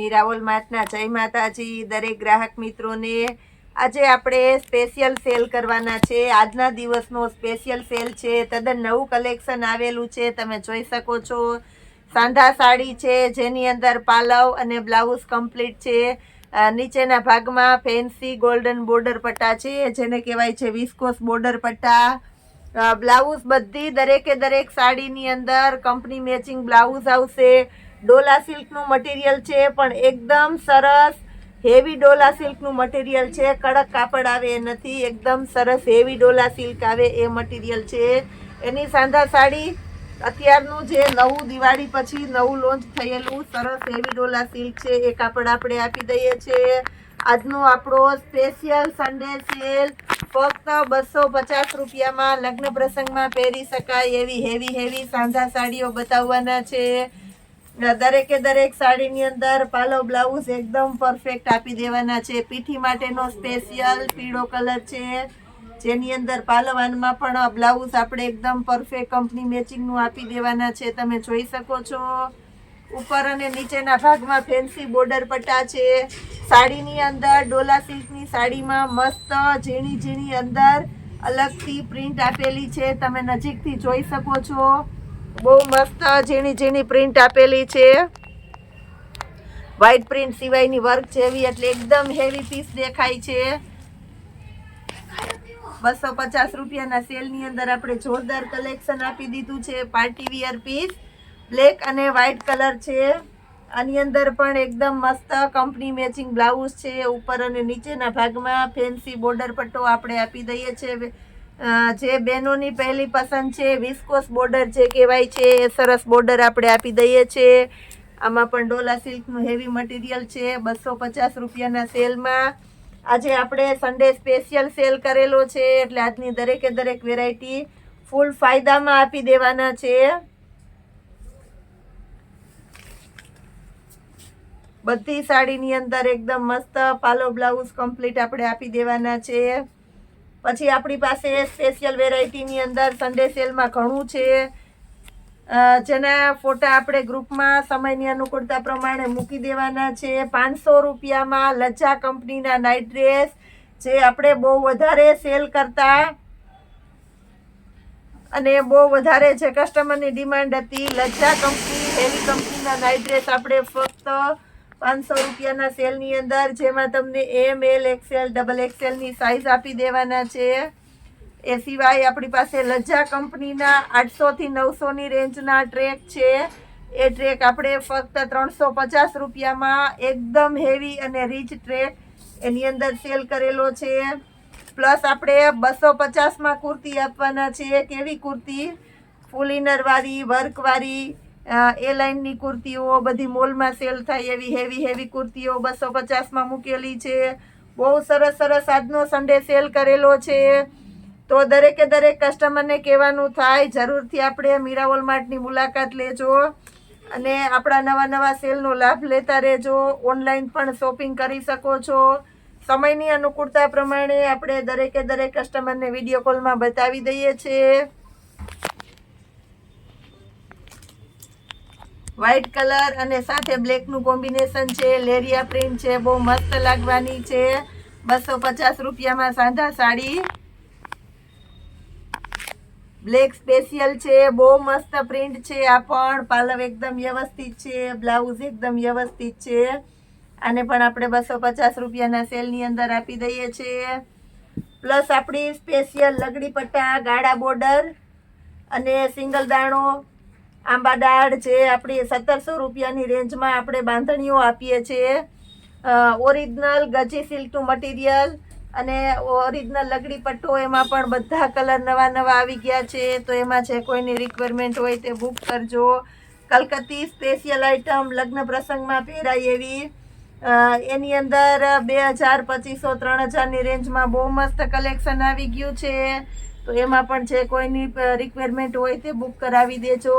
મીરાવલ માર્ટના જય માતાજી દરેક ગ્રાહક મિત્રોને। આજે આપણે સ્પેશિયલ સેલ કરવાના છે। આજના દિવસનો સ્પેશિયલ સેલ છે। તદ્દન નવું કલેક્શન આવેલું છે। તમે જોઈ શકો છો સાંધા સાડી છે જેની અંદર પાલવ અને બ્લાઉઝ કમ્પ્લીટ છે। નીચેના ભાગમાં ફેન્સી ગોલ્ડન બોર્ડર પટ્ટા છે જેને કહેવાય છે વિસ્કોસ બોર્ડર પટ્ટા। બ્લાઉઝ બધી દરેકે દરેક સાડીની અંદર કંપની મેચિંગ બ્લાઉઝ આવશે। ડોલા સિલ્કનું મટીરિયલ છે પણ એકદમ સરસ હેવી ડોલા સિલ્કનું મટીરિયલ છે। કડક કાપડ આવે એ નથી, એકદમ સરસ હેવી ડોલા સિલ્ક આવે એ મટીરિયલ છે। એની સાંધા સાડી અત્યારનું જે નવું દિવાળી પછી નવું લોન્ચ થયેલું સરસ હેવી ડોલા સિલ્ક છે એ કાપડ આપણે આપી દઈએ છીએ। આજનો આપણો સ્પેશિયલ સન્ડે સેલ ફક્ત 250 રૂપિયામાં લગ્ન પ્રસંગમાં પહેરી શકાય એવી હેવી સાંધા સાડીઓ બતાવવાના છે। દરેકે દરેક સાડીની અંદર પાલવ બ્લાઉઝ એકદમ પરફેક્ટ આપી દેવાના છે। પીઠી માટેનો સ્પેશિયલ પીળો કલર છે જેની અંદર પાલવાનમાં પણ બ્લાઉઝ આપણે એકદમ પરફેક્ટ કંપની મેચિંગનું આપી દેવાના છે। તમે જોઈ શકો છો ઉપર અને નીચેના ભાગમાં ફેન્સી બોર્ડર પટ્ટા છે। સાડીની અંદર ડોલા સિલ્કની સાડીમાં મસ્ત ઝીણી અંદર અલગથી પ્રિન્ટ આપેલી છે। તમે નજીકથી જોઈ શકો છો બહુ મસ્ત ઝીણી પ્રિન્ટ આપેલી છે। વ્હાઈટ પ્રિન્ટ સિવાયની વર્ક જેવી એટલે એકદમ હેવી પીસ દેખાય છે। 250 રૂપિયાના સેલની અંદર આપણે જોરદાર કલેક્શન આપી દીધું છે। પાર્ટી વિયર પીસ બ્લેક અને વ્હાઈટ કલર છે। આની અંદર પણ એકદમ મસ્ત કંપની મેચિંગ બ્લાઉઝ છે। ઉપર અને નીચેના ભાગમાં ફેન્સી બોર્ડર પટ્ટો આપણે આપી દઈએ છીએ। જે બહેનોની પહેલી પસંદ છે વિસ્કોસ બોર્ડર જે કહેવાય છે એ સરસ બોર્ડર આપણે આપી દઈએ છીએ। આમાં પણ ડોલા સિલ્કનું હેવી મટીરિયલ છે। 250 રૂપિયાના સેલમાં આજે આપણે સન્ડે સ્પેશિયલ સેલ કરેલો છે એટલે આજની દરેકે દરેક વેરાયટી ફૂલ ફાયદામાં આપી દેવાના છે। બધી સાડીની અંદર એકદમ મસ્ત પાલો બ્લાઉઝ કમ્પ્લીટ આપણે આપી દેવાના છે। પછી આપણી પાસે સ્પેશિયલ વેરાયટીની અંદર સન્ડે સેલમાં ઘણું છે જેના ફોટા આપણે ગ્રુપમાં સમયની અનુકૂળતા પ્રમાણે મૂકી દેવાના છે। 500 રૂપિયામાં લજ્જા કંપનીના નાઇટ ડ્રેસ જે આપણે બહુ વધારે સેલ કરતા અને બહુ વધારે જે કસ્ટમરની ડિમાન્ડ હતી લજ્જા કંપની હેવી કંપનીના નાઇટ ડ્રેસ આપણે ફક્ત 500 રૂપિયાના સેલની અંદર જેમાં તમને ML XL XXL ની સાઇઝ આપી દેવાના છે। એ સિવાય આપણી પાસે લજ્જા કંપનીના 800 થી 900 ની રેન્જના ટ્રેક છે। એ ટ્રેક આપણે ફક્ત 350 રૂપિયામાં એકદમ હેવી અને રીચ ટ્રેક એની અંદર સેલ કરેલો છે। પ્લસ આપણે 250માં કુર્તી આપવાના છે। કેવી કુર્તી? ફૂલ ઇનરવાળી વર્કવાળી એ લાઇનની કુર્તીઓ બધી મોલમાં સેલ થાય એવી હેવી કુર્તીઓ 250માં મૂકેલી છે। બહુ સરસ આજનો સન્ડે સેલ કરેલો છે। તો દરેકે દરેક કસ્ટમરને કહેવાનું થાય જરૂરથી આપણે મીરાવલ માર્ટની મુલાકાત લેજો અને આપણા નવા સેલનો લાભ લેતા રહેજો। ઓનલાઈન પણ શોપિંગ કરી શકો છો। સમયની અનુકૂળતા પ્રમાણે આપણે દરેકે દરેક કસ્ટમરને વિડીયો કોલમાં બતાવી દઈએ છીએ। વ્હાઈટ કલર અને સાથે બ્લેકનું કોમ્બિનેશન છે। લેરિયા પ્રિન્ટ છે બહુ મસ્ત લાગવાની છે। 250 રૂપિયામાં સાંધા સાડી બ્લેક સ્પેશિયલ છે બહુ મસ્ત પ્રિન્ટ છે। આ પણ પાલવ એકદમ વ્યવસ્થિત છે, બ્લાઉઝ એકદમ વ્યવસ્થિત છે। આને પણ આપણે 250 રૂપિયાના સેલની અંદર આપી દઈએ છીએ। પ્લસ આપણી સ્પેશિયલ લગડી પટ્ટા ગાળા બોર્ડર અને સિંગલ દાણો આંબા દાળ જે આપણી 1700 રૂપિયાની રેન્જમાં આપણે બાંધણીઓ આપીએ છીએ। ઓરિજિનલ ગજી સિલ્કનું મટીરિયલ અને ઓરિજિનલ લગડી પટ્ટો એમાં પણ બધા કલર નવા આવી ગયા છે। તો એમાં જે કોઈની રિક્વાયરમેન્ટ હોય તે બુક કરજો। કલકત્તી સ્પેશિયલ આઇટમ લગ્ન પ્રસંગમાં પહેરાય એવી એની અંદર 2000 2500 3000ની રેન્જમાં બહુ મસ્ત કલેક્શન આવી ગયું છે। તો એમાં પણ જે કોઈની રિક્વાયરમેન્ટ હોય તે બુક કરાવી દેજો।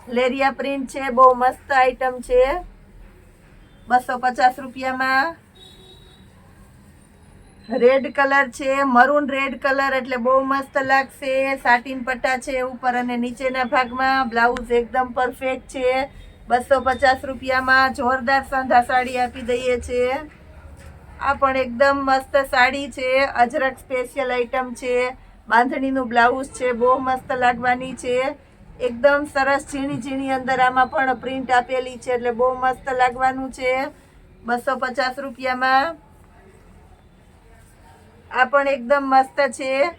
લેરિયા પ્રિન્ટ છે બહુ મસ્ત આઇટમ છે 250 રૂપિયામાં। રેડ કલર છે મરૂન રેડ કલર એટલે બહુ મસ્ત લાગશે। સાટીન પટ્ટા છે ઉપર અને નીચેના ભાગમાં બ્લાઉઝ એકદમ પરફેક્ટ છે। 250 રૂપિયામાં જોરદાર સાંધા સાડી આપી દઈએ છીએ। આ પણ એકદમ મસ્ત સાડી છે, અજરક સ્પેશિયલ આઈટમ છે, બાંધણીનું બ્લાઉઝ છે, બહુ મસ્ત લાગવાની છે, એકદમ સરસ ઝીણી ઝીણી અંદર આમાં પણ પ્રિન્ટ આપેલી છે એટલે બહુ મસ્ત લાગવાનું છે। 250 રૂપિયામાં આ પણ એકદમ મસ્ત છે,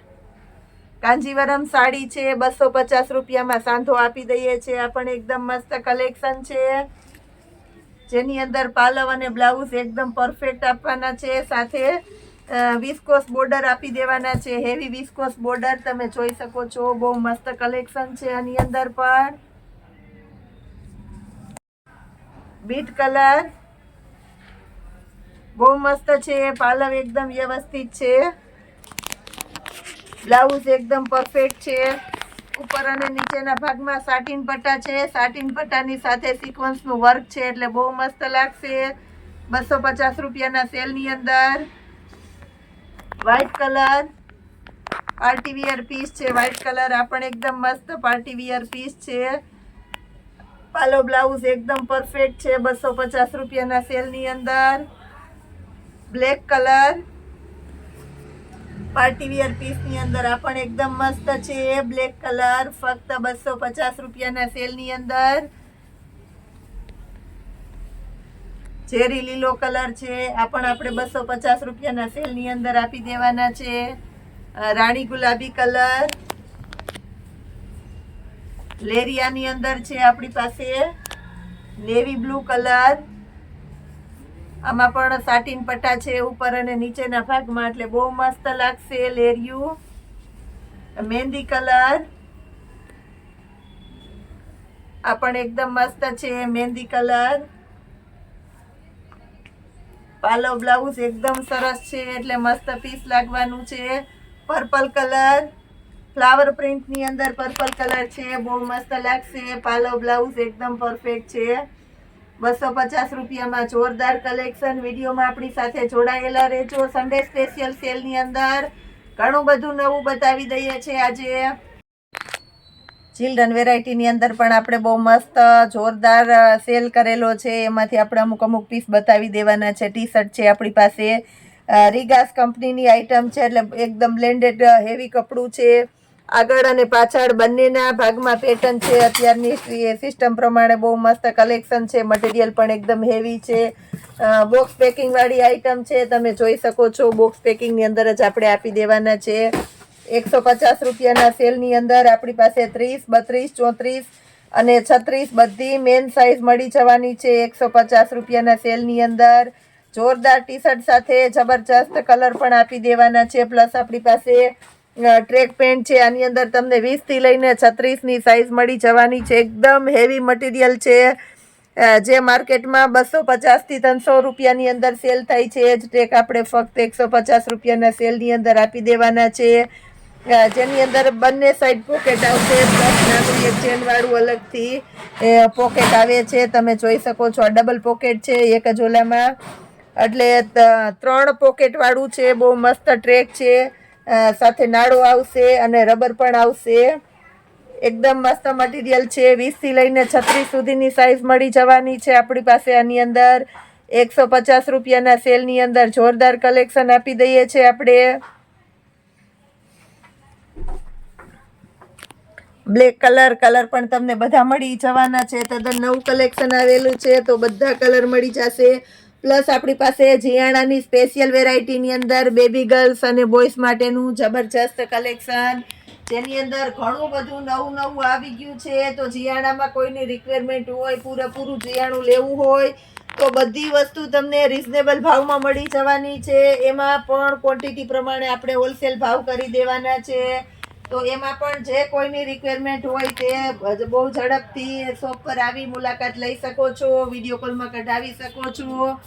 કાંજીવરમ સાડી છે, 250 રૂપિયામાં સાંધો આપી દઈએ છીએ। આ પણ એકદમ મસ્ત કલેક્શન છે, જેની અંદર પાલવ અને બ્લાઉઝ એકદમ પરફેક્ટ આપવાના છે, સાથે વિસ્કોસ બોર્ડર આપી દેવાના છે, હેવી વિસ્કોસ બોર્ડર તમે જોઈ શકો છો। બહુ મસ્ત કલેક્શન છે, આની અંદર પણ બીટ કલર બહુ મસ્ત છે, પાલવ એકદમ વ્યવસ્થિત છે, બ્લાઉઝ એકદમ પરફેક્ટ છે, ઉપર અને નીચેના ભાગમાં સાટીન પટ્ટા છે, સાટીન પટ્ટાની સાથે સિક્વન્સનું વર્ક છે એટલે બહુ મસ્ત લાગશે। 250 રૂપિયાના સેલની અંદર white colour party wear piece છે, વ્હાઈટ કલર આ પણ એકદમ મસ્ત પાર્ટી વિયર પીસ છે, પાલો બ્લાઉઝ એકદમ પરફેક્ટ છે। 250 રૂપિયાના સેલની અંદર બ્લેક કલર પાર્ટી વિયર પીસની અંદર આ પણ એકદમ મસ્ત છે, બ્લેક કલર ફક્ત 250 રૂપિયાના સેલની અંદર। ઝેરી લીલો કલર છે, આ પણ આપણે 250 રૂપિયાના સેલની અંદર આપી દેવાના છે। રાણી ગુલાબી કલર લેરિયાની અંદર છે આપણી પાસે, નેવી બ્લુ કલર આમાં પણ સાટીન પટ્ટા છે ઉપર અને નીચેના ભાગમાં એટલે બહુ મસ્ત લાગશે। લેરિયું મહેંદી કલર આ પણ એકદમ મસ્ત છે, મહેંદી કલર પાલો બ્લાઉઝ એકદમ સરસ છે એટલે મસ્ત પીસ લાગવાનું છે। પર્પલ કલર ફ્લાવર પ્રિન્ટની અંદર પર્પલ કલર છે, બહુ મસ્ત લાગશે, પાલો બ્લાઉઝ એકદમ પરફેક્ટ છે। 250 રૂપિયામાં જોરદાર કલેક્શન। વિડીયોમાં આપણી સાથે જોડાયેલા રહેજો। સન્ડે સ્પેશિયલ સેલની અંદર ઘણું બધું નવું બતાવી દઈએ છીએ આજે। ચિલ્ડ્રન વેરાયટીની અંદર પણ આપણે બહુ મસ્ત જોરદાર સેલ કરેલો છે, એમાંથી આપણે અમુક પીસ બતાવી દેવાના છે। ટી શર્ટ છે આપણી પાસે, રીગાસ કંપનીની આઈટમ છે એટલે એકદમ બ્લેન્ડેડ હેવી કપડું છે, આગળ અને પાછળ બંનેના ભાગમાં પેટર્ન છે, અત્યારની સિસ્ટમ પ્રમાણે બહુ મસ્ત કલેક્શન છે, મટીરિયલ પણ એકદમ હેવી છે, બોક્સ પેકિંગ વાળી આઈટમ છે, તમે જોઈ શકો છો। બોક્સ પેકિંગની અંદર જ આપણે આપી દેવાના છે। 150 રૂપિયાના સેલની અંદર આપણી પાસે 30, 32, 34 અને 36 બધી મેન સાઇઝ મળી જવાની છે। 150 રૂપિયાના સેલની અંદર જોરદાર ટી શર્ટ સાથે જબરજસ્ત કલર પણ આપી દેવાના છે, પ્લસ આપણી પાસે ટ્રેક પેન્ટ છે, આની અંદર તમને 20 થી લઈને 36ની સાઇઝ મળી જવાની છે, એકદમ હેવી મટીરિયલ છે, જે માર્કેટમાં 250 થી 300 રૂપિયાની અંદર સેલ થાય છે, એ જ ટ્રેક આપણે ફક્ત 150 રૂપિયાના સેલની અંદર આપી દેવાના છે, જેની અંદર બંને સાઈડ પોકેટ આવશે, પ્લસ નાનું એક ચેન વાળું અલગથી પોકેટ આવે છે, તમે જોઈ શકો છો। આ ડબલ પોકેટ છે એક જ ઓલામાં, એટલે 3 પોકેટ વાળું છે, બહુ મસ્ત ટ્રેક છે, સાથે નાળો આવશે અને રબર પણ આવશે, એકદમ મસ્ત મટીરિયલ છે। 20 થી લઈને 36 સુધીની સાઈઝ મળી જવાની છે આપણી પાસે આની અંદર। 150 રૂપિયાના સેલની અંદર જોરદાર કલેક્શન આપી દઈએ છીએ આપણે। બ્લેક કલર પણ તમને બધા મળી જવાના છે, તદ્દન નવું કલેક્શન આવેલું છે તો બધા કલર મળી જશે। પ્લસ આપણી પાસે જીયાણાની સ્પેશિયલ વેરાયટીની અંદર બેબી ગર્લ્સ અને બોયઝ માટેનું જબરજસ્ત કલેક્શન, જેની અંદર ઘણું બધું નવું આવી ગયું છે। તો જીયાણામાં કોઈની રિક્વાયરમેન્ટ હોય, પૂરેપૂરું જીયાણું લેવું હોય તો બધી વસ્તુ તમને રિઝનેબલ ભાવમાં મળી જવાની છે, એમાં પણ ક્વોન્ટિટી પ્રમાણે આપણે હોલસેલ ભાવ કરી દેવાના છે। તો એમાં પણ જે કોઈની રિક્વાયરમેન્ટ હોય તે બહુ ઝડપથી શોપ પર આવી મુલાકાત લઈ શકો છો, વિડીયો કોલમાં કઢાવી શકો છો।